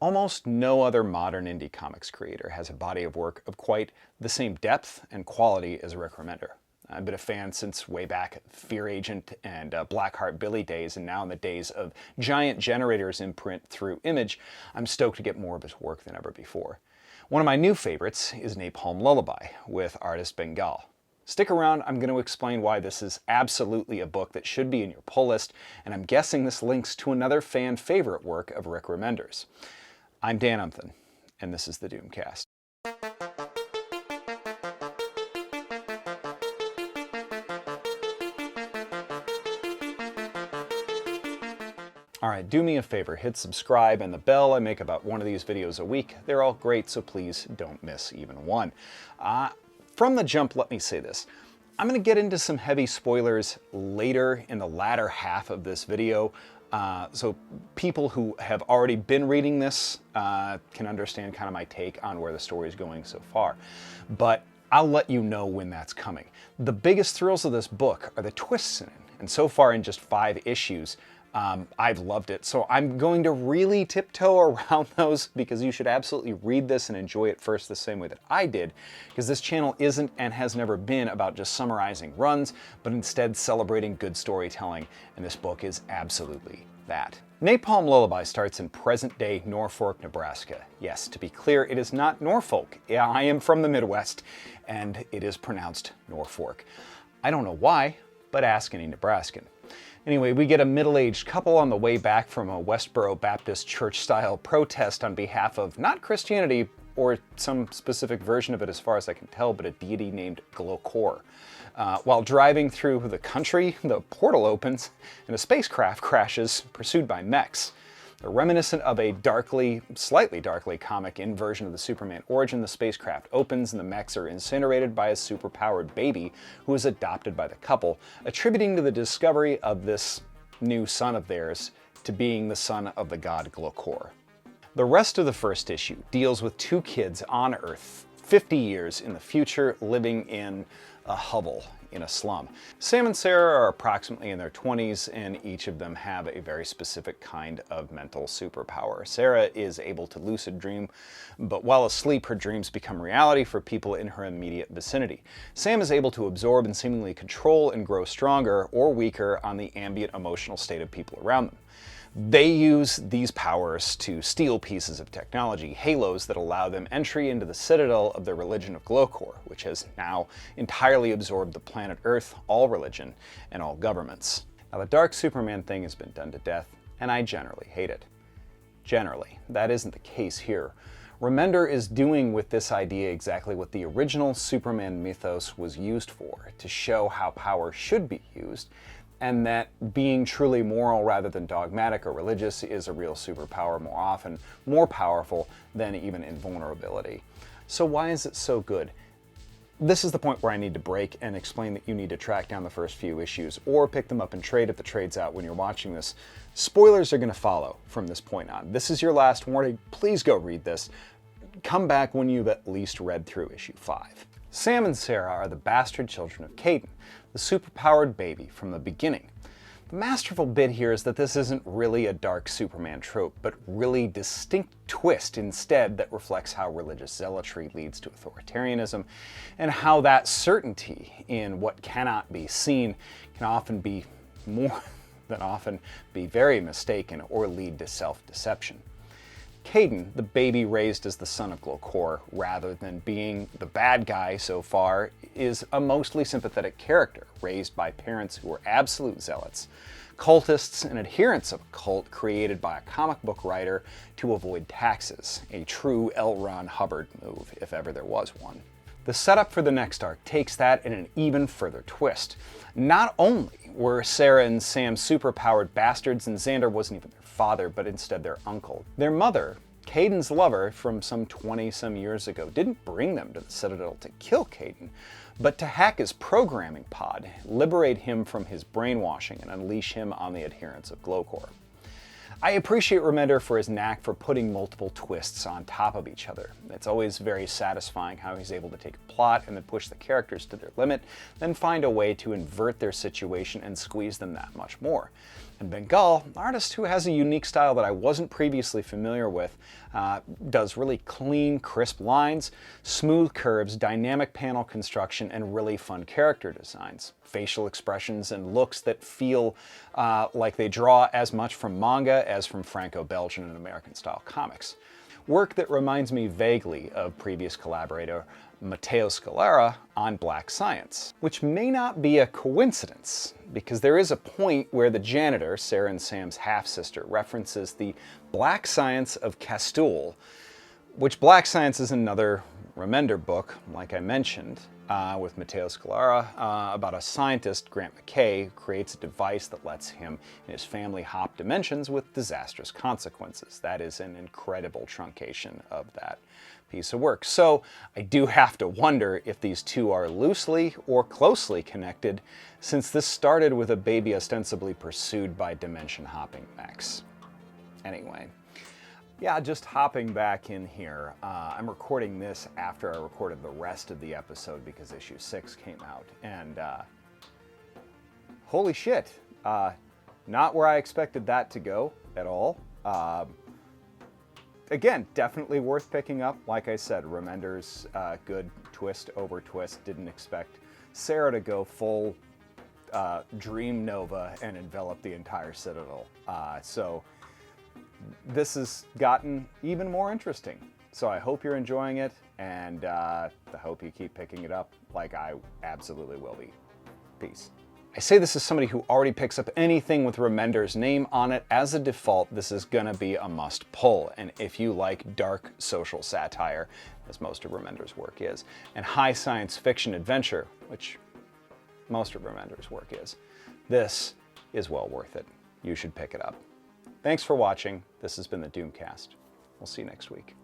Almost no other modern indie comics creator has a body of work of quite the same depth and quality as Rick Remender. I've been a fan since way back Fear Agent and Blackheart Billy days, and now in the days of Giant Generator's imprint through Image, I'm stoked to get more of his work than ever before. One of my new favorites is Napalm Lullaby with artist Bengal. Stick around, I'm going to explain why this is absolutely a book that should be in your pull list, and I'm guessing this links to another fan favorite work of Rick Remender's. I'm Dan Umpton, and this is the Doomcast. Alright, do me a favor, hit subscribe and the bell. I make about one of these videos a week. They're all great, so please don't miss even one. From the jump, let me say this. I'm going to get into some heavy spoilers later in the latter half of this video. So people who have already been reading this can understand kind of my take on where the story is going so far. But I'll let you know when that's coming. The biggest thrills of this book are the twists in it. And so far in just 5 issues, I've loved it. So I'm going to really tiptoe around those because you should absolutely read this and enjoy it first the same way that I did, because this channel isn't and has never been about just summarizing runs, but instead celebrating good storytelling, and this book is absolutely that. Napalm Lullaby starts in present-day Norfolk, Nebraska. Yes, to be clear, it is not Norfolk. Yeah, I am from the Midwest, and it is pronounced Norfolk. I don't know why, but ask any Nebraskan. Anyway, we get a middle-aged couple on the way back from a Westboro Baptist church-style protest on behalf of not Christianity, or some specific version of it as far as I can tell, but a deity named Glokor. While driving through the country, the portal opens and a spacecraft crashes, pursued by mechs. They're reminiscent of a slightly darkly comic version of the Superman origin. The spacecraft opens and the mechs are incinerated by a superpowered baby who is adopted by the couple, attributing to the discovery of this new son of theirs to being the son of the god Glokor. The rest of the first issue deals with 2 kids on Earth, 50 years in the future, living in a hovel in a slum. Sam and Sarah are approximately in their 20s, and each of them have a very specific kind of mental superpower. Sarah is able to lucid dream, but while asleep, her dreams become reality for people in her immediate vicinity. Sam is able to absorb and seemingly control and grow stronger or weaker on the ambient emotional state of people around them. They use these powers to steal pieces of technology, halos that allow them entry into the citadel of the religion of Glokor, which has now entirely absorbed the planet Earth, all religion, and all governments. Now, the Dark Superman thing has been done to death, and I generally hate it. Generally, that isn't the case here. Remender is doing with this idea exactly what the original Superman mythos was used for, to show how power should be used, and that being truly moral rather than dogmatic or religious is a real superpower, more often more powerful than even invulnerability. So why is it so good? This is the point where I need to break and explain that you need to track down the first few issues or pick them up in trade if the trade's out when you're watching this. Spoilers are going to follow from this point on. This is your last warning. Please go read this. Come back when you've at least read through issue 5. Sam and Sarah are the bastard children of Caden, the superpowered baby from the beginning. The masterful bit here is that this isn't really a dark Superman trope, but really distinct twist instead that reflects how religious zealotry leads to authoritarianism, and how that certainty in what cannot be seen can often be more than often be very mistaken or lead to self-deception. Caden, the baby raised as the son of Glokor, rather than being the bad guy so far, is a mostly sympathetic character, raised by parents who were absolute zealots, cultists and adherents of a cult created by a comic book writer to avoid taxes, a true L. Ron Hubbard move, if ever there was one. The setup for the next arc takes that in an even further twist. Not only were Sarah and Sam superpowered bastards and Xander wasn't even their father, but instead their uncle. Their mother, Caden's lover from some 20-some years ago, didn't bring them to the Citadel to kill Caden, but to hack his programming pod, liberate him from his brainwashing, and unleash him on the adherents of Glokor. I appreciate Remender for his knack for putting multiple twists on top of each other. It's always very satisfying how he's able to take a plot and then push the characters to their limit, then find a way to invert their situation and squeeze them that much more. And Bengal, an artist who has a unique style that I wasn't previously familiar with, does really clean, crisp lines, smooth curves, dynamic panel construction, and really fun character designs. Facial expressions and looks that feel like they draw as much from manga as from Franco-Belgian and American-style comics. Work that reminds me vaguely of previous collaborator Matteo Scalera on Black Science, which may not be a coincidence, because there is a point where the janitor, Sarah and Sam's half-sister, references the Black Science of Castoul, which Black Science is another Remender book, like I mentioned, with Matteo Scalera, about a scientist, Grant McKay, who creates a device that lets him and his family hop dimensions with disastrous consequences. That is an incredible truncation of that piece of work. So I do have to wonder if these two are loosely or closely connected, since this started with a baby ostensibly pursued by dimension hopping mechs. Anyway. Yeah, just hopping back in here. I'm recording this after I recorded the rest of the episode because issue 6 came out. And holy shit, not where I expected that to go at all. Again, definitely worth picking up. Like I said, Remenders, good twist over twist. Didn't expect Sarah to go full Dream Nova and envelop the entire Citadel. So this has gotten even more interesting. So I hope you're enjoying it, and I hope you keep picking it up like I absolutely will be. Peace. I say this as somebody who already picks up anything with Remender's name on it. As a default, this is gonna be a must pull. And if you like dark social satire, as most of Remender's work is, and high science fiction adventure, which most of Remender's work is, this is well worth it. You should pick it up. Thanks for watching. This has been the Doomcast. We'll see you next week.